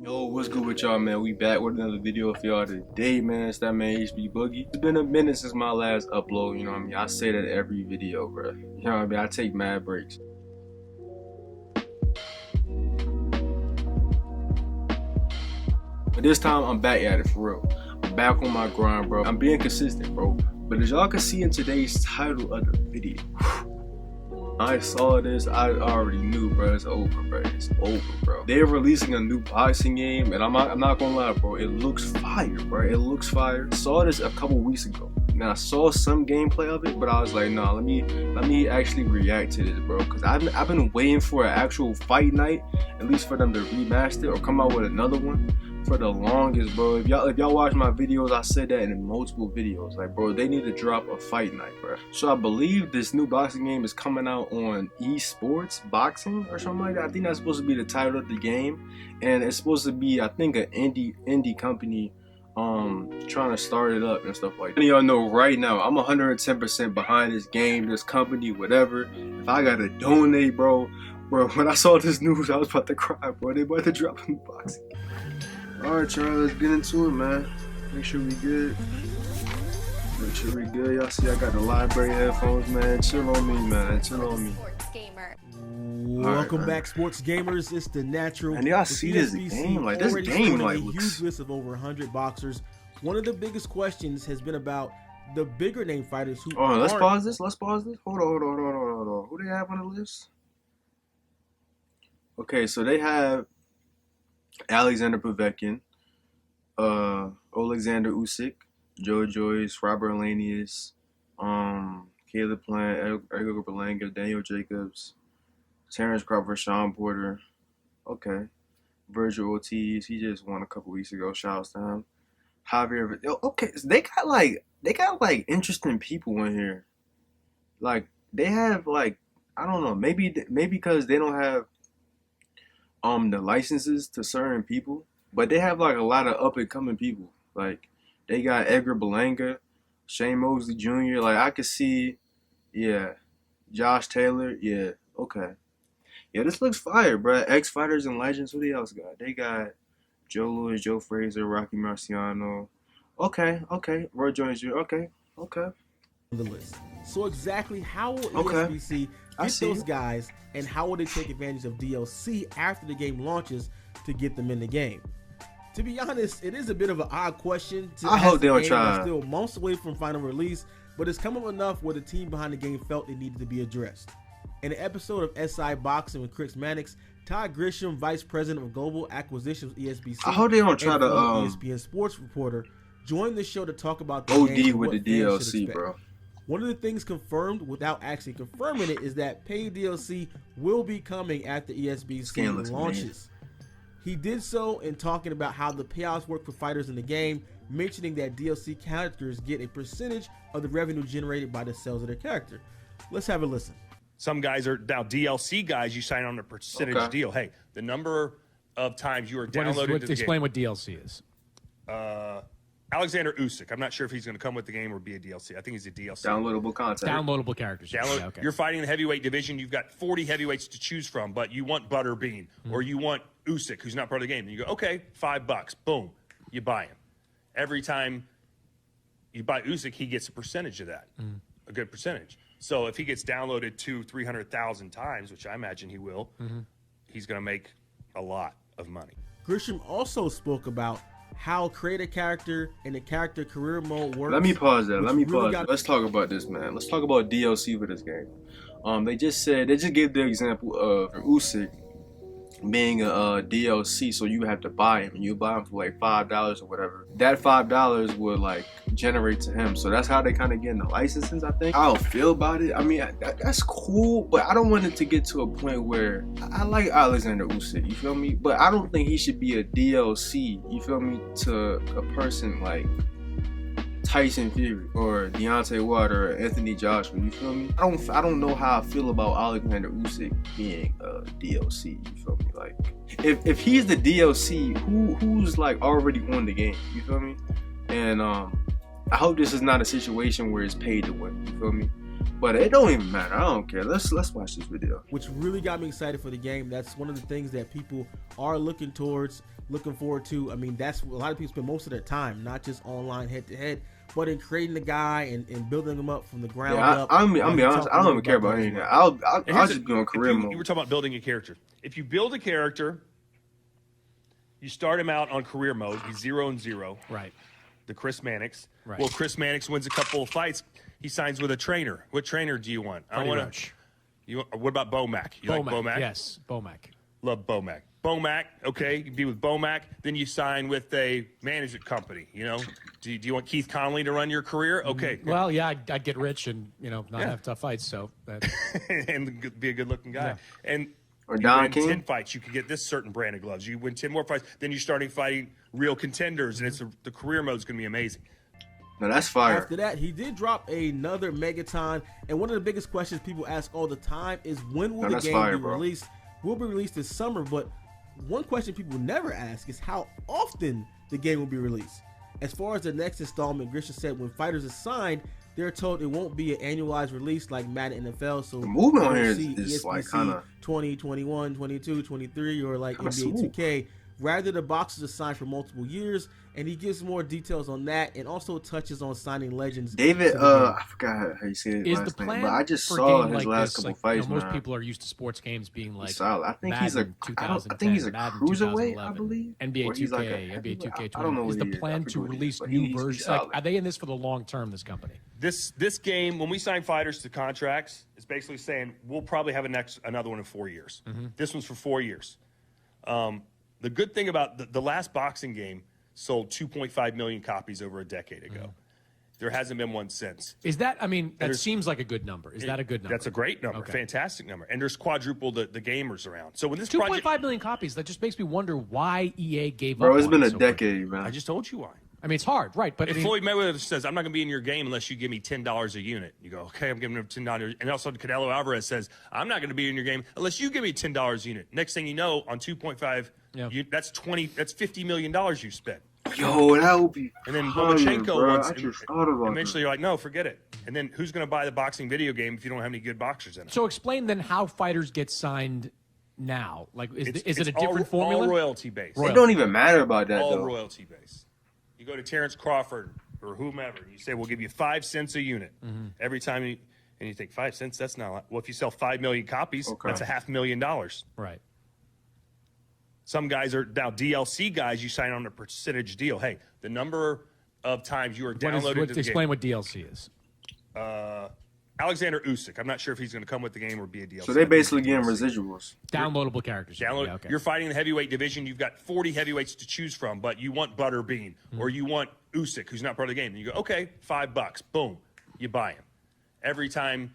Yo, what's good with y'all, man? We back with another video for y'all today, man. It's that man HB Boogie. It's been a minute since my last upload, you know what I mean? I say that every video, bro. You know what I mean? I take mad breaks. But this time, I'm back at it, for real. I'm back on my grind, bro. I'm being consistent, bro. But as y'all can see in today's title of the video, I saw this, I already knew, bro. It's over, bro. It's over, bro. They're releasing a new boxing game, and I'm not gonna lie, bro. It looks fire, bro. It looks fire. Saw this a couple weeks ago. Now I saw some gameplay of it, but I was like, nah, let me actually react to this, bro. Cause I've been waiting for an actual fight night, at least for them to remaster or come out with another one for the longest, bro. If y'all watch my videos, I said that in multiple videos. Like, bro, they need to drop a fight night, bro. So I believe this new boxing game is coming out on Esports Boxing or something like that. I think that's supposed to be the title of the game, and it's supposed to be, I think, an indie company trying to start it up and stuff like that. And y'all know right now, I'm 110% behind this game, this company, whatever. If I gotta donate, bro, when I saw this news, I was about to cry, bro. They about to drop a new boxing game. Alright, y'all, let's get into it, man. Make sure we good. Make sure we good. Y'all see I got the library headphones, man. Chill on me, man. Chill on me. Welcome back, sports gamers. It's the natural. And y'all see this game, like this game, like a huge list of over 100 boxers. One of the biggest questions has been about the bigger name fighters who. Oh, let's pause this. Let's pause this. Hold on. Who they have on the list? Okay, so they have Alexander Povetkin, Alexander Usyk, Joe Joyce, Robert Helenius, Caleb Plant, Edgar Berlanga, Daniel Jacobs, Terrence Crawford, Sean Porter. Okay, Virgil Ortiz. He just won a couple weeks ago. Shouts to him. Javier. Okay, so they got like interesting people in here. Like they have like, I don't know. Maybe because they don't have the licenses to certain people, but they have like a lot of up and coming people. Like they got Edgar Berlanga, Shane Mosley Jr. Like I could see, yeah, Josh Taylor, yeah, okay, yeah, this looks fire, bro. X Fighters and Legends. Who else got? They got Joe Louis, Joe Frazier, Rocky Marciano. Okay, Roy Jones Jr. Okay. The list. So exactly how will ESBC get those guys, and how will they take advantage of DLC after the game launches to get them in the game? To be honest, it is a bit of an odd question. I hope they don't try. Still months away from final release, but it's come up enough where the team behind the game felt it needed to be addressed. In an episode of SI Boxing with Chris Mannix, Todd Grisham, Vice President of Global Acquisitions ESBC, I hope they don't try to ESPN sports reporter, joined the show to talk about the OD game with the DLC, bro. One of the things confirmed without actually confirming it is that paid DLC will be coming after ESBC launches. He did so in talking about how the payouts work for fighters in the game, mentioning that DLC characters get a percentage of the revenue generated by the sales of their character. Let's have a listen. Some guys are now DLC guys. You sign on a percentage deal. Hey, the number of times you are downloaded to the explain game. What DLC is. Alexander Usyk. I'm not sure if he's going to come with the game or be a DLC. I think he's a DLC. Downloadable content. Downloadable characters. Okay. You're fighting the heavyweight division. You've got 40 heavyweights to choose from, but you want Butterbean or you want Usyk, who's not part of the game. And you go, okay, $5. Boom. You buy him. Every time you buy Usyk, he gets a percentage of that, a good percentage. So if he gets downloaded 200,000-300,000 times, which I imagine he will, he's going to make a lot of money. Grisham also spoke about how create a character and the character career mode works. Let me pause that. Let's talk about this, man. Let's talk about DLC for this game. They just gave the example of Usyk being a DLC, so you have to buy him, and you buy him for like $5 or whatever. That $5 would like generate to him, so that's how they kind of get in the licenses. I think. I don't feel about it. I mean, that's cool, but I don't want it to get to a point where I like Alexander Usyk, you feel me? But I don't think he should be a DLC, you feel me, to a person like Tyson Fury or Deontay Wilder or Anthony Joshua, you feel me? I don't know how I feel about Alexander Usyk being a DLC, you feel me? Like, if he's the DLC, who's like already on the game, you feel me? And I hope this is not a situation where it's paid to win, you feel me? But it don't even matter. I don't care. Let's watch this video. Which really got me excited for the game. That's one of the things that people are looking forward to. I mean, that's a lot of people spend most of their time, not just online head-to-head, but in creating the guy and building him up from the ground up. I'm be honest. I don't even care about any of that. I'll just be on career mode. You were talking about building a character. If you build a character, you start him out on career mode. He's 0-0. Right. The Chris Mannix. Right. Well, Chris Mannix wins a couple of fights. He signs with a trainer. What trainer do you want? I want to. What about Bomac? You like Bomac? Yes, Bomac. Love Bomac. Bomac, okay, you can be with Bomac. Then you sign with a management company. You know, do you want Keith Connolly to run your career? Okay. Well, yeah, I'd get rich and not have tough fights. So and be a good-looking guy. Yeah. And or you Don win King. 10 fights, you could get this certain brand of gloves. You win 10 more fights, then you're starting fighting real contenders, and it's the career mode is going to be amazing. No, that's fire. After that, he did drop another Megaton, and one of the biggest questions people ask all the time is when will the game be released? Will be released this summer, but one question people never ask is how often the game will be released. As far as the next installment, Grisha said when fighters are signed, they're told it won't be an annualized release like Madden NFL. So the movement on here is like kind of 20, 21, 22, 23, or like NBA smooth. 2K. Rather, the boxes are signed for multiple years, and he gives more details on that, and also touches on signing legends. David, I forgot how you say it is last the name, plan but I just for saw game his like last this, couple like, fights. most people are used to sports games being like solid. I think Madden, I think he's a Madden cruiserweight, I believe. NBA Or 2K, he's like NBA 2K20. I don't know is what the he is. plan I to forget what he is, release but new he's versions? solid. Like, are they in this for the long term? This company. This game, when we sign fighters to contracts, it's basically saying we'll probably have another one in 4 years. This one's for 4 years. The good thing about the last boxing game sold 2.5 million copies over a decade ago. There hasn't been one since. Is that? I mean, that seems like a good number. Is that a good number? That's a great number, Okay. fantastic number. And there's quadruple the gamers around. So when this 2.5 million copies. That just makes me wonder why EA gave up. Bro, it's on been it a so quick. decade, man. I just told you why. I mean, it's hard, right? But If I mean, Floyd Mayweather says, I'm not going to be in your game unless you give me $10 a unit, you go, okay, I'm giving him $10. And also Canelo Alvarez says, I'm not going to be in your game unless you give me $10 a unit. Next thing you know, on 2.5, that's $50 million you spent. Yo, that would be. And then fun, Lomachenko bro. wants, I just thought about eventually you're like, no, forget it. And then who's going to buy the boxing video game if you don't have any good boxers in it? so explain then how fighters get signed now. Like, is it a all- different formula? All royalty based. It don't even matter about that, All though. royalty based. You go to Terrence Crawford or whomever, you say, we'll give you 5 cents a unit every time and you think 5 cents, that's not a lot. Well, if you sell 5 million copies, that's $500,000. Right. Some guys are now DLC guys, you sign on a percentage deal. Hey, the number of times you are downloaded to the explain game. what DLC is. Alexander Usyk. I'm not sure if he's going to come with the game or be a DLC. So they basically getting residuals. Downloadable characters. Download. Yeah, okay. You're fighting the heavyweight division. You've got 40 heavyweights to choose from, but you want Butterbean or you want Usyk, who's not part of the game. And you go, okay, $5. Boom, you buy him. Every time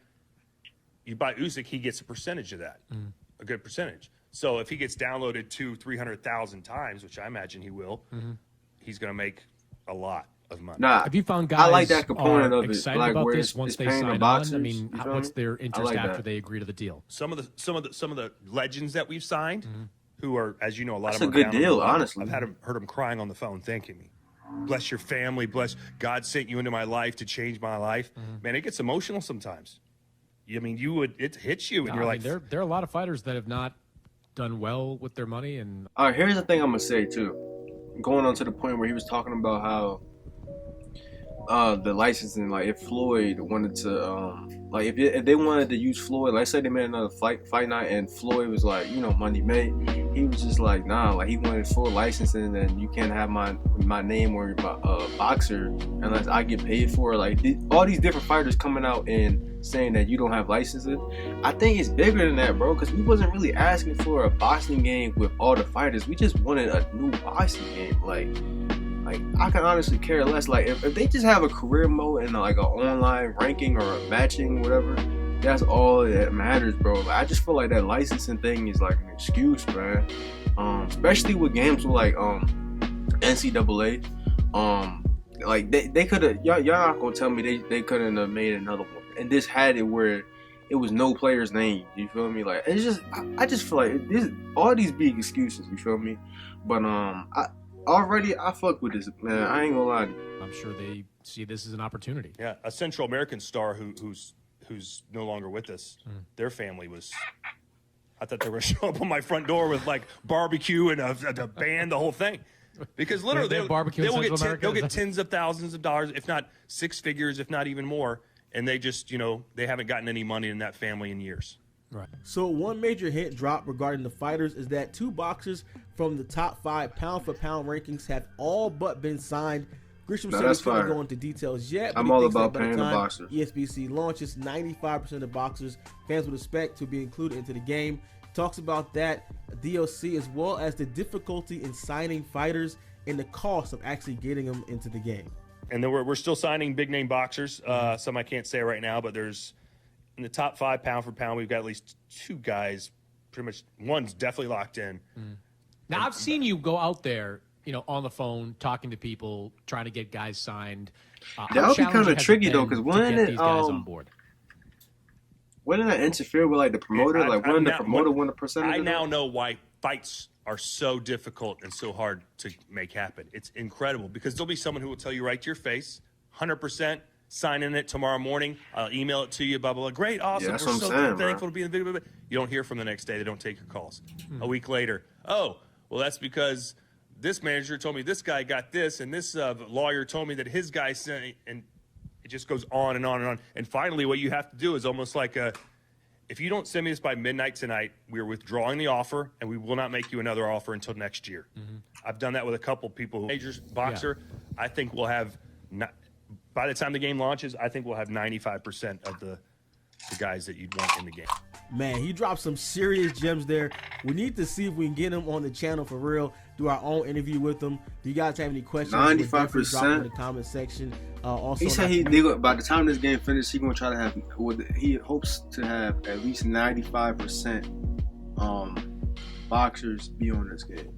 you buy Usyk, he gets a percentage of that, a good percentage. So if he gets downloaded 200,000-300,000 times, which I imagine he will, he's going to make a lot of money. Nah, Have you found guys I like that component are of it, excited like about where this it's once they paying the sign on? boxers, I mean, you feel what's me? their I interest like after that. they agree to the deal? Some of the legends that we've signed, who are, as you know, a lot That's of them a are good down on deal, the level. honestly. I've heard them crying on the phone, thanking me. Bless your family, bless God sent you into my life to change my life. Man, it gets emotional sometimes. I mean, it hits you, and No, you're I like, mean, there are a lot of fighters that have not done well with their money, and All right, here's the thing I'm gonna say too. Going on to the point where he was talking about how the licensing, like if Floyd wanted to, like if they wanted to use Floyd, like say they made another fight night, and Floyd was like, you know, money made. He was just like, nah, like he wanted full licensing, and you can't have my name or my boxer unless I get paid for it. Like all these different fighters coming out and saying that you don't have licensing. I think it's bigger than that, bro, because we wasn't really asking for a boxing game with all the fighters. We just wanted a new boxing game. Like I can honestly care less. Like if they just have a career mode and like an online ranking or a matching, whatever, that's all that matters, bro. Like, I just feel like that licensing thing is like an excuse, man. Especially with games with like NCAA. Like they could have, y'all not gonna tell me they couldn't have made another one. And this had it where it was no player's name. You feel me? Like it's just, I just feel like this, all these big excuses. You feel me? But I fuck with this, man. I ain't gonna lie to you. I'm sure they see this as an opportunity. yeah, a Central American star who's who's no longer with us, their family was. I thought they were going to show up on my front door with like barbecue and a band, the whole thing. Because literally, they'll get tens of thousands of dollars, if not six figures, if not even more. And they just, they haven't gotten any money in that family in years. Right. So one major hint drop regarding the fighters is that 2 boxers from the top 5 pound-for-pound rankings have all but been signed. Grisham said he can't go into details yet, but I'm all about paying the boxers. ESBC launches, 95% of boxers fans would expect to be included into the game. Talks about that DLC as well as the difficulty in signing fighters and the cost of actually getting them into the game. And then we're still signing big name boxers. Some I can't say right now, but there's in the top 5 pound for pound, we've got at least 2 guys. Pretty much one's definitely locked in. Now I've seen you go out there, on the phone, talking to people, trying to get guys signed. That would be kind of tricky though, because wouldn't these guys on board? Wouldn't that interfere with like the promoter? Wouldn't the promoter want a percentage? I now know why fights are so difficult and so hard to make happen. It's incredible because there'll be someone who will tell you right to your face, 100%, signing it tomorrow morning. I'll email it to you, blah, blah, blah. Great, awesome. Yeah, We're so thankful to be in the video. You don't hear from the next day. They don't take your calls. A week later, oh, well, that's because this manager told me this guy got this, and this lawyer told me that his guy sent it, and it just goes on and on and on. And finally, what you have to do is almost like if you don't send me this by midnight tonight, we're withdrawing the offer, and we will not make you another offer until next year. I've done that with a couple people. Major boxer, I think we'll have, by the time the game launches, I think we'll have 95% of the guys that you'd want in the game. Man, he dropped some serious gems there. We need to see if we can get him on the channel for real, do our own interview with him. Do you guys have any questions? 95%. Drop in the comment section. Also, he said by the time this game finishes, he's gonna try to have. He hopes to have at least 95% boxers be on this game.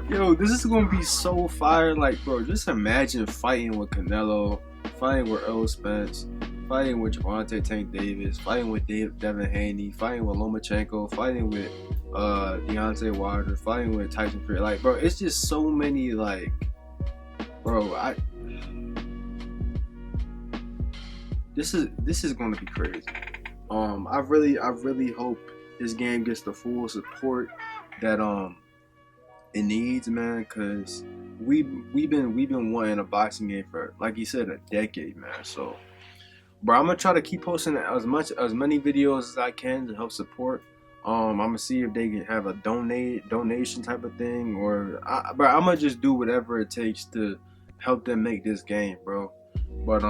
Yo, this is gonna be so fire. Like, bro, just imagine fighting with Canelo, fighting with Earl Spence, fighting with Gervonta Tank Davis, fighting with Devin Haney, fighting with Lomachenko, fighting with Deontay Wilder, fighting with Tyson Fury. Like, bro, it's just so many. Like, bro, this is going to be crazy. I really hope this game gets the full support that it needs, man, because we've been wanting a boxing game for, like you said, a decade, man. So, bro, I'm gonna try to keep posting as many videos as I can to help support. I'm gonna see if they can have a donation type of thing, or I'm gonna just do whatever it takes to help them make this game, bro. But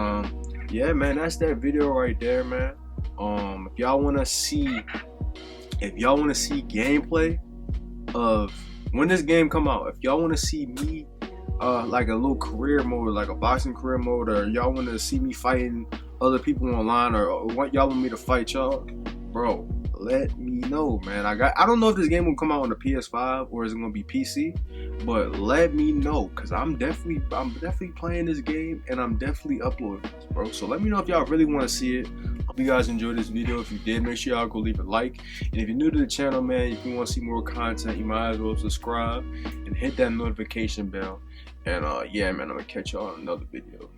yeah, man, that's that video right there, man. If y'all wanna see gameplay of when this game come out, if y'all wanna see me like a little career mode, like a boxing career mode, or y'all wanna see me fighting other people online, or what y'all want me to fight y'all, bro, let me know, man. I don't know if this game will come out on the PS5 or is it gonna be PC, but let me know, cause I'm definitely playing this game and I'm definitely uploading this, bro. So let me know if y'all really want to see it. Hope you guys enjoyed this video. If you did, make sure y'all go leave a like. And if you're new to the channel, man, if you want to see more content, you might as well subscribe and hit that notification bell. And yeah, man, I'm gonna catch y'all on another video.